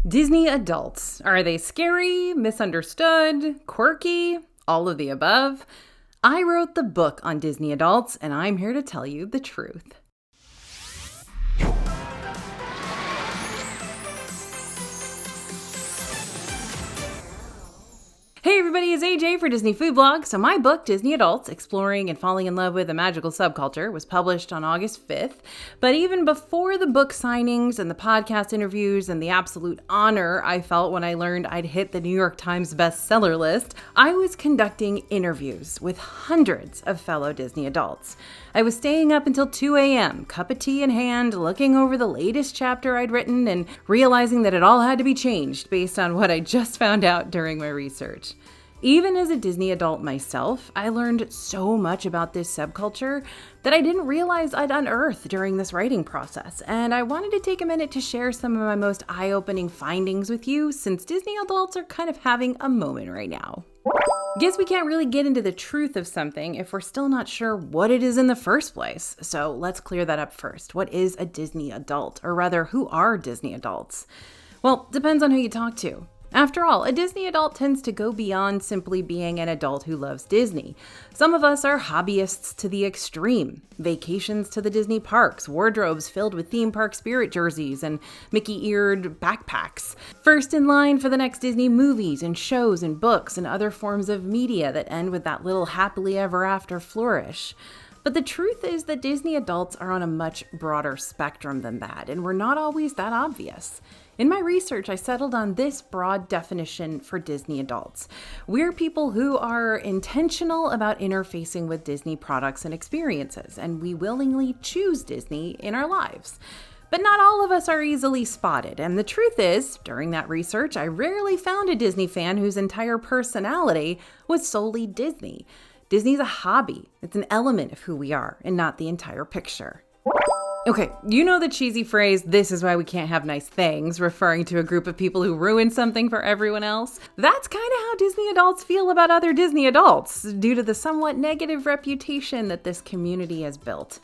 Disney adults. Are they scary, misunderstood, quirky, all of the above? I wrote the book on Disney adults, and I'm here to tell you the truth. Hey everybody, it's AJ for Disney Food Blog. So my book, Disney Adults, Exploring and Falling in Love with a Magical Subculture, was published on August 5th. But even before the book signings and the podcast interviews and the absolute honor I felt when I learned I'd hit the New York Times bestseller list, I was conducting interviews with hundreds of fellow Disney adults. I was staying up until 2 a.m., cup of tea in hand, looking over the latest chapter I'd written and realizing that it all had to be changed based on what I just found out during my research. Even as a Disney adult myself, I learned so much about this subculture that I didn't realize I'd unearthed during this writing process, and I wanted to take a minute to share some of my most eye-opening findings with you since Disney adults are kind of having a moment right now. Guess we can't really get into the truth of something if we're still not sure what it is in the first place. So let's clear that up first. What is a Disney adult? Or rather, who are Disney adults? Well, depends on who you talk to. After all, a Disney adult tends to go beyond simply being an adult who loves Disney. Some of us are hobbyists to the extreme. Vacations to the Disney parks, wardrobes filled with theme park spirit jerseys and Mickey-eared backpacks. First in line for the next Disney movies and shows and books and other forms of media that end with that little happily ever after flourish. But the truth is that Disney adults are on a much broader spectrum than that, and we're not always that obvious. In my research, I settled on this broad definition for Disney adults. We're people who are intentional about interfacing with Disney products and experiences, and we willingly choose Disney in our lives. But not all of us are easily spotted, and the truth is, during that research, I rarely found a Disney fan whose entire personality was solely Disney. Disney's a hobby. It's an element of who we are, and not the entire picture. Okay, you know the cheesy phrase, "this is why we can't have nice things," referring to a group of people who ruin something for everyone else? That's kind of how Disney adults feel about other Disney adults, due to the somewhat negative reputation that this community has built.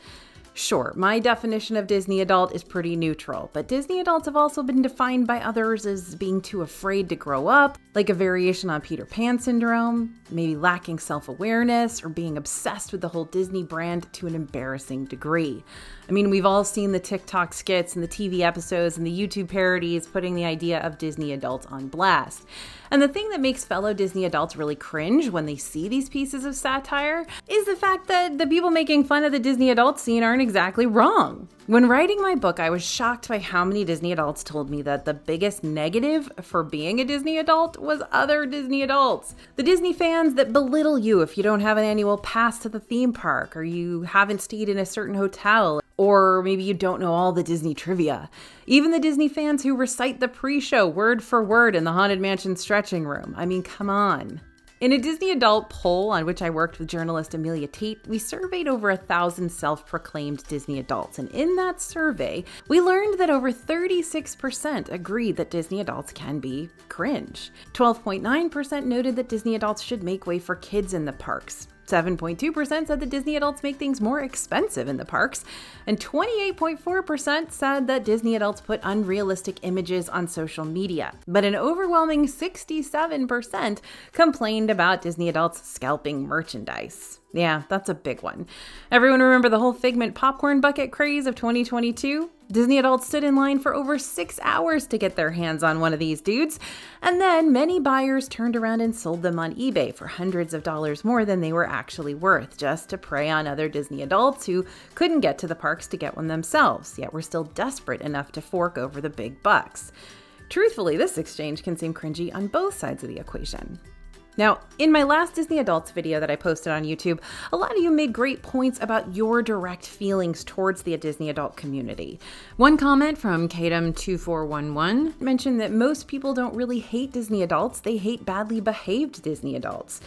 Sure, my definition of Disney adult is pretty neutral, but Disney adults have also been defined by others as being too afraid to grow up, like a variation on Peter Pan syndrome, maybe lacking self-awareness, or being obsessed with the whole Disney brand to an embarrassing degree. I mean, we've all seen the TikTok skits and the TV episodes and the YouTube parodies putting the idea of Disney adults on blast. And the thing that makes fellow Disney adults really cringe when they see these pieces of satire is the fact that the people making fun of the Disney adult scene aren't exactly wrong. When writing my book, I was shocked by how many Disney adults told me that the biggest negative for being a Disney adult was other Disney adults. The Disney fans that belittle you if you don't have an annual pass to the theme park, or you haven't stayed in a certain hotel, or maybe you don't know all the Disney trivia. Even the Disney fans who recite the pre-show word for word in the Haunted Mansion stretching room. I mean, come on. In a Disney adult poll on which I worked with journalist Amelia Tate, we surveyed over 1,000 self-proclaimed Disney adults. And in that survey, we learned that over 36% agreed that Disney adults can be cringe. 12.9% noted that Disney adults should make way for kids in the parks. 7.2% said that Disney adults make things more expensive in the parks, and 28.4% said that Disney adults put unrealistic images on social media. But an overwhelming 67% complained about Disney adults scalping merchandise. Yeah, that's a big one. Everyone remember the whole Figment popcorn bucket craze of 2022? Disney adults stood in line for over 6 hours to get their hands on one of these dudes, and then many buyers turned around and sold them on eBay for hundreds of dollars more than they were actually worth, just to prey on other Disney adults who couldn't get to the parks to get one themselves, yet were still desperate enough to fork over the big bucks. Truthfully, this exchange can seem cringy on both sides of the equation. Now, in my last Disney Adults video that I posted on YouTube, a lot of you made great points about your direct feelings towards the Disney adult community. One comment from Kadam2411 mentioned that most people don't really hate Disney adults, they hate badly behaved Disney adults.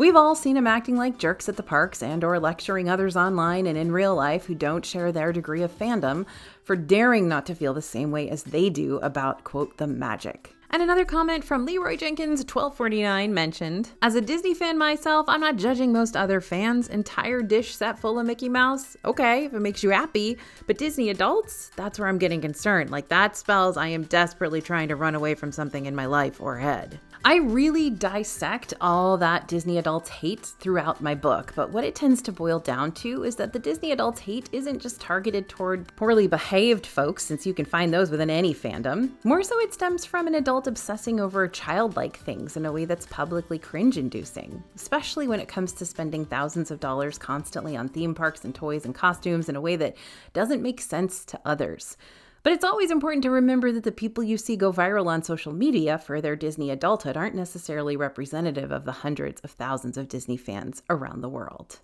We've all seen them acting like jerks at the parks and or lecturing others online and in real life who don't share their degree of fandom for daring not to feel the same way as they do about, quote, the magic. And another comment from Leroy Jenkins, 1249, mentioned, as a Disney fan myself, I'm not judging most other fans. Entire dish set full of Mickey Mouse? Okay, if it makes you happy. But Disney adults? That's where I'm getting concerned. Like, that spells I am desperately trying to run away from something in my life or head. I really dissect all that Disney adults hate throughout my book, but what it tends to boil down to is that the Disney adults hate isn't just targeted toward poorly behaved folks, since you can find those within any fandom. More so it stems from an adult obsessing over childlike things in a way that's publicly cringe-inducing, especially when it comes to spending thousands of dollars constantly on theme parks and toys and costumes in a way that doesn't make sense to others. But it's always important to remember that the people you see go viral on social media for their Disney adulthood aren't necessarily representative of the hundreds of thousands of Disney fans around the world.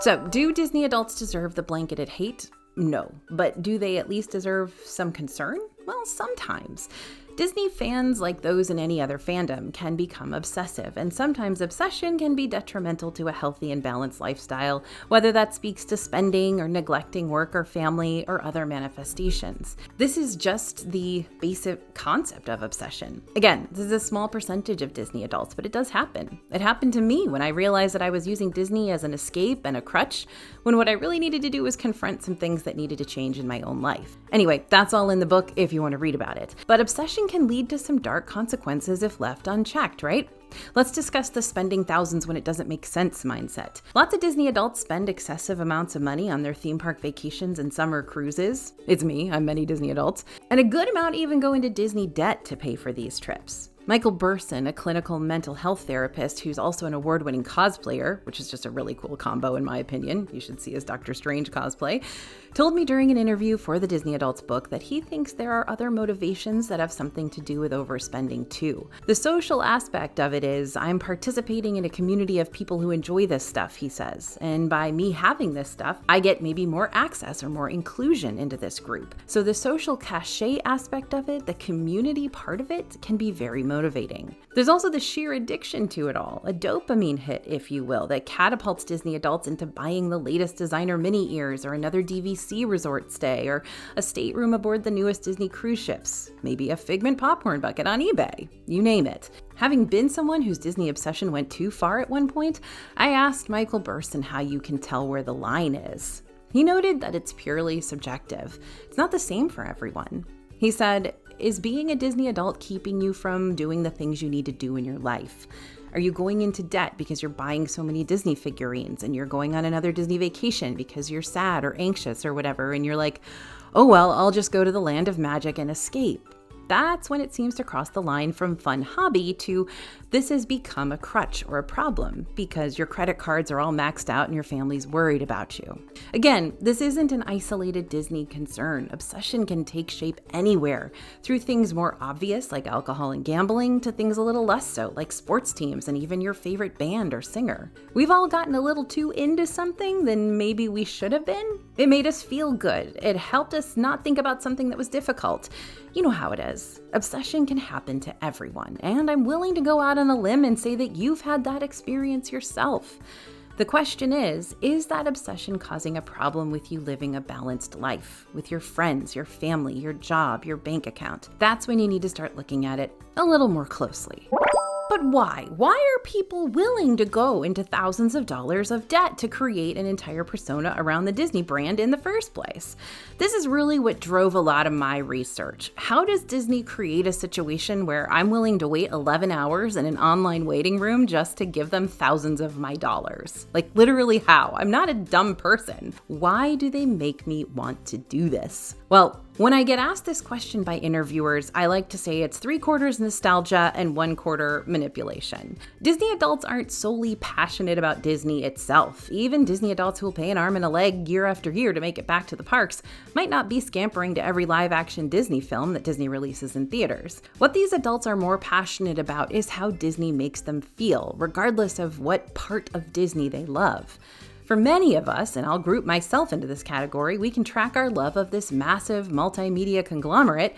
So, do Disney adults deserve the blanketed hate? No. But do they at least deserve some concern? Well, sometimes. Disney fans, like those in any other fandom, can become obsessive, and sometimes obsession can be detrimental to a healthy and balanced lifestyle, whether that speaks to spending or neglecting work or family or other manifestations. This is just the basic concept of obsession. Again, this is a small percentage of Disney adults, but it does happen. It happened to me when I realized that I was using Disney as an escape and a crutch, when what I really needed to do was confront some things that needed to change in my own life. Anyway, that's all in the book if you want to read about it. But obsession can lead to some dark consequences if left unchecked, right? Let's discuss the spending thousands when it doesn't make sense mindset. Lots of Disney adults spend excessive amounts of money on their theme park vacations and summer cruises. It's me, I'm many Disney adults. And a good amount even go into Disney debt to pay for these trips. Michael Burson, a clinical mental health therapist who's also an award-winning cosplayer, which is just a really cool combo in my opinion, you should see his Doctor Strange cosplay, told me during an interview for the Disney Adults book that he thinks there are other motivations that have something to do with overspending too. The social aspect of it is, I'm participating in a community of people who enjoy this stuff, he says, and by me having this stuff, I get maybe more access or more inclusion into this group. So the social cachet aspect of it, the community part of it, can be very motivating. There's also the sheer addiction to it all, a dopamine hit, if you will, that catapults Disney adults into buying the latest designer mini ears or another DVC resort stay or a stateroom aboard the newest Disney cruise ships, maybe a Figment popcorn bucket on eBay, you name it. Having been someone whose Disney obsession went too far at one point, I asked Michael Burson how you can tell where the line is. He noted that it's purely subjective. It's not the same for everyone. He said, is being a Disney adult keeping you from doing the things you need to do in your life? Are you going into debt because you're buying so many Disney figurines and you're going on another Disney vacation because you're sad or anxious or whatever and you're like, oh well, I'll just go to the land of magic and escape? That's when it seems to cross the line from fun hobby to this has become a crutch or a problem because your credit cards are all maxed out and your family's worried about you. Again, this isn't an isolated Disney concern. Obsession can take shape anywhere, through things more obvious like alcohol and gambling to things a little less so like sports teams and even your favorite band or singer. We've all gotten a little too into something than maybe we should have been. It made us feel good. It helped us not think about something that was difficult. You know how it is. Obsession can happen to everyone, and I'm willing to go out on a limb and say that you've had that experience yourself. The question is that obsession causing a problem with you living a balanced life, with your friends, your family, your job, your bank account? That's when you need to start looking at it a little more closely. But why? Why are people willing to go into thousands of dollars of debt to create an entire persona around the Disney brand in the first place? This is really what drove a lot of my research. How does Disney create a situation where I'm willing to wait 11 hours in an online waiting room just to give them thousands of my dollars? Like literally how? I'm not a dumb person. Why do they make me want to do this? Well, when I get asked this question by interviewers, I like to say it's 3/4 nostalgia and 1/4 manipulation. Disney adults aren't solely passionate about Disney itself. Even Disney adults who will pay an arm and a leg year after year to make it back to the parks might not be scampering to every live-action Disney film that Disney releases in theaters. What these adults are more passionate about is how Disney makes them feel, regardless of what part of Disney they love. For many of us, and I'll group myself into this category, we can track our love of this massive multimedia conglomerate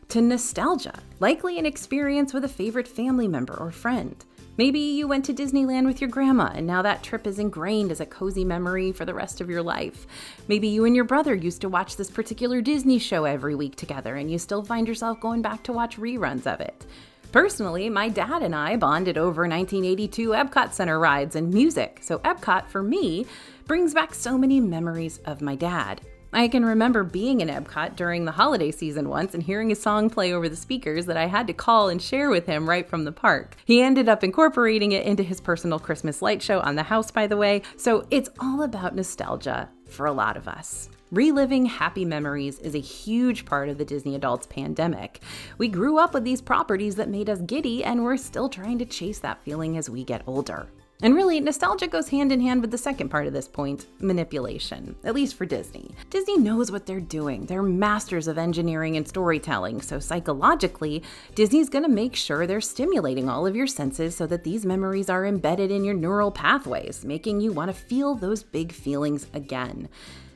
to nostalgia, likely an experience with a favorite family member or friend. Maybe you went to Disneyland with your grandma, and now that trip is ingrained as a cozy memory for the rest of your life. Maybe you and your brother used to watch this particular Disney show every week together, and you still find yourself going back to watch reruns of it. Personally, my dad and I bonded over 1982 Epcot Center rides and music, so Epcot, for me, brings back so many memories of my dad. I can remember being in Epcot during the holiday season once and hearing a song play over the speakers that I had to call and share with him right from the park. He ended up incorporating it into his personal Christmas light show on the house, by the way, so it's all about nostalgia for a lot of us. Reliving happy memories is a huge part of the Disney adults pandemic. We grew up with these properties that made us giddy, and we're still trying to chase that feeling as we get older. And really, nostalgia goes hand in hand with the second part of this point, manipulation, at least for Disney. Disney knows what they're doing. They're masters of engineering and storytelling, so psychologically, Disney's gonna make sure they're stimulating all of your senses so that these memories are embedded in your neural pathways, making you want to feel those big feelings again.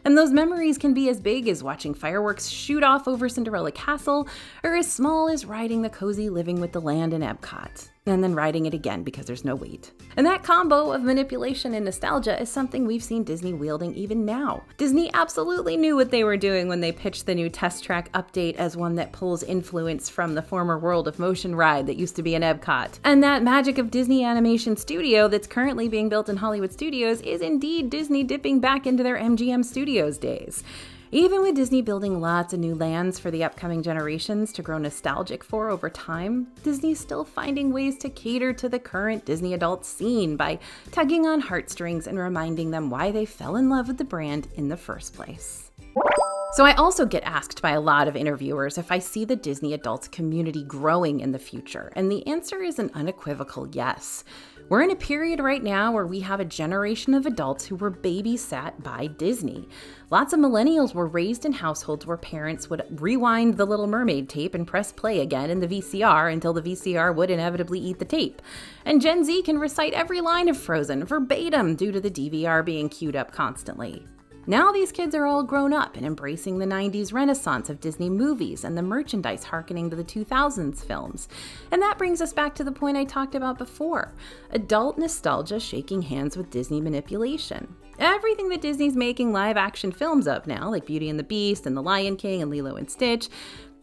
And those memories can be as big as watching fireworks shoot off over Cinderella Castle, or as small as riding the cozy Living with the Land in Epcot, and then riding it again because there's no wait. And that combo of manipulation and nostalgia is something we've seen Disney wielding even now. Disney absolutely knew what they were doing when they pitched the new Test Track update as one that pulls influence from the former World of Motion ride that used to be in Epcot. And that magic of Disney Animation Studio that's currently being built in Hollywood Studios is indeed Disney dipping back into their MGM Studios days. Even with Disney building lots of new lands for the upcoming generations to grow nostalgic for over time, Disney's still finding ways to cater to the current Disney adult scene by tugging on heartstrings and reminding them why they fell in love with the brand in the first place. So I also get asked by a lot of interviewers if I see the Disney adults community growing in the future, and the answer is an unequivocal yes. We're in a period right now where we have a generation of adults who were babysat by Disney. Lots of millennials were raised in households where parents would rewind the Little Mermaid tape and press play again in the VCR until the VCR would inevitably eat the tape. And Gen Z can recite every line of Frozen verbatim due to the DVR being queued up constantly. Now these kids are all grown up and embracing the 90s renaissance of Disney movies and the merchandise harkening to the 2000s films. And that brings us back to the point I talked about before, adult nostalgia shaking hands with Disney manipulation. Everything that Disney's making live action films of now, like Beauty and the Beast and The Lion King and Lilo and Stitch,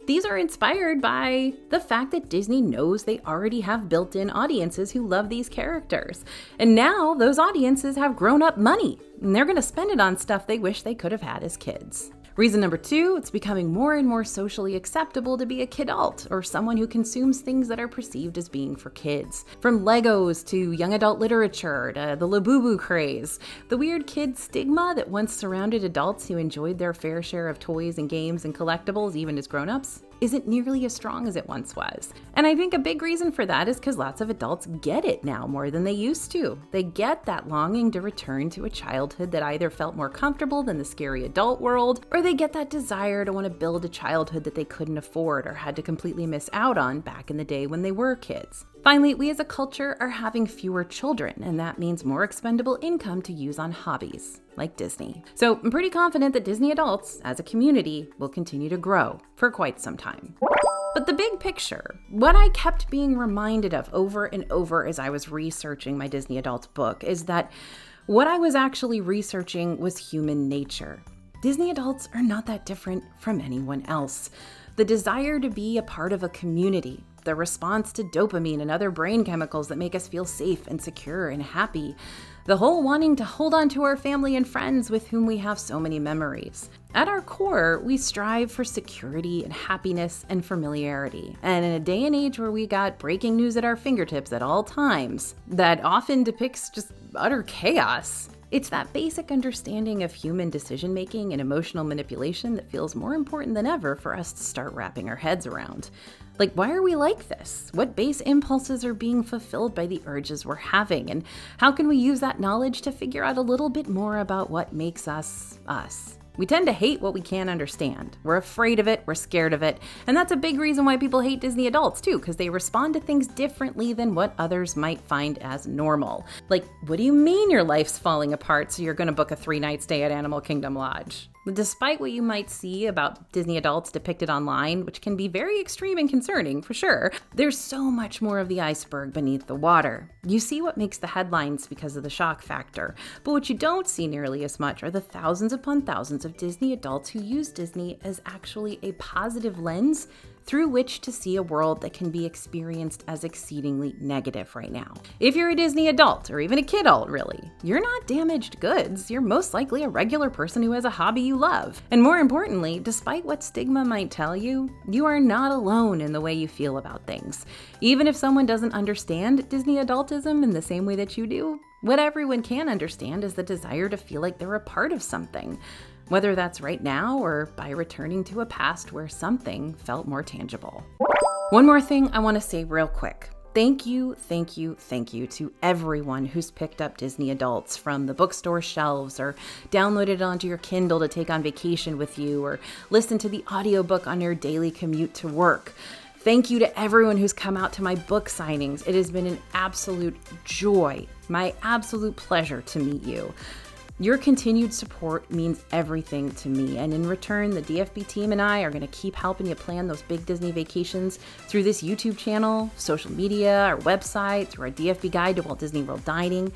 these are inspired by the fact that Disney knows they already have built-in audiences who love these characters. And now those audiences have grown-up money, and they're going to spend it on stuff they wish they could have had as kids. Reason number 2, it's becoming more and more socially acceptable to be a kidult, or someone who consumes things that are perceived as being for kids. From Legos to young adult literature to the Labubu craze, the weird kid stigma that once surrounded adults who enjoyed their fair share of toys and games and collectibles even as grown-ups isn't nearly as strong as it once was. And I think a big reason for that is because lots of adults get it now more than they used to. They get that longing to return to a childhood that either felt more comfortable than the scary adult world, or they get that desire to want to build a childhood that they couldn't afford or had to completely miss out on back in the day when they were kids. Finally, we as a culture are having fewer children, and that means more expendable income to use on hobbies, like Disney. So I'm pretty confident that Disney adults, as a community, will continue to grow for quite some time. But the big picture, what I kept being reminded of over and over as I was researching my Disney Adults book, is that what I was actually researching was human nature. Disney adults are not that different from anyone else. The desire to be a part of a community, the response to dopamine and other brain chemicals that make us feel safe and secure and happy, the whole wanting to hold on to our family and friends with whom we have so many memories. At our core, we strive for security and happiness and familiarity. And in a day and age where we got breaking news at our fingertips at all times, that often depicts just utter chaos, it's that basic understanding of human decision-making and emotional manipulation that feels more important than ever for us to start wrapping our heads around. Like, why are we like this? What base impulses are being fulfilled by the urges we're having? And how can we use that knowledge to figure out a little bit more about what makes us us? We tend to hate what we can't understand. We're afraid of it, we're scared of it, and that's a big reason why people hate Disney adults too, because they respond to things differently than what others might find as normal. Like, what do you mean your life's falling apart so you're gonna book a 3-night stay at Animal Kingdom Lodge? Despite what you might see about Disney adults depicted online, which can be very extreme and concerning for sure, there's so much more of the iceberg beneath the water. You see what makes the headlines because of the shock factor, but what you don't see nearly as much are the thousands upon thousands of Disney adults who use Disney as actually a positive lens through which to see a world that can be experienced as exceedingly negative right now. If you're a Disney adult, or even a kidult really, you're not damaged goods. You're most likely a regular person who has a hobby you love. And more importantly, despite what stigma might tell you, you are not alone in the way you feel about things. Even if someone doesn't understand Disney adultism in the same way that you do, what everyone can understand is the desire to feel like they're a part of something. Whether that's right now or by returning to a past where something felt more tangible. One more thing I want to say real quick. Thank you to everyone who's picked up Disney Adults from the bookstore shelves or downloaded it onto your Kindle to take on vacation with you or listen to the audiobook on your daily commute to work. Thank you to everyone who's come out to my book signings. It has been an absolute joy, my absolute pleasure to meet you. Your continued support means everything to me, and in return, the DFB team and I are going to keep helping you plan those big Disney vacations through this YouTube channel, social media, our website, through our DFB guide to Walt Disney World Dining.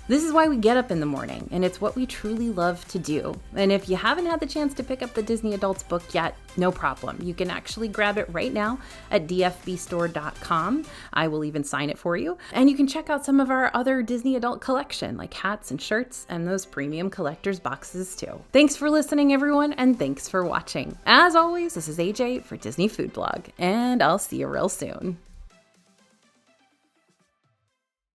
This is why we get up in the morning, and it's what we truly love to do. And if you haven't had the chance to pick up the Disney Adults book yet, no problem. You can actually grab it right now at dfbstore.com. I will even sign it for you. And you can check out some of our other Disney Adult collection, like hats and shirts and those premium collector's boxes too. Thanks for listening, everyone, and thanks for watching. As always, this is AJ for Disney Food Blog, and I'll see you real soon.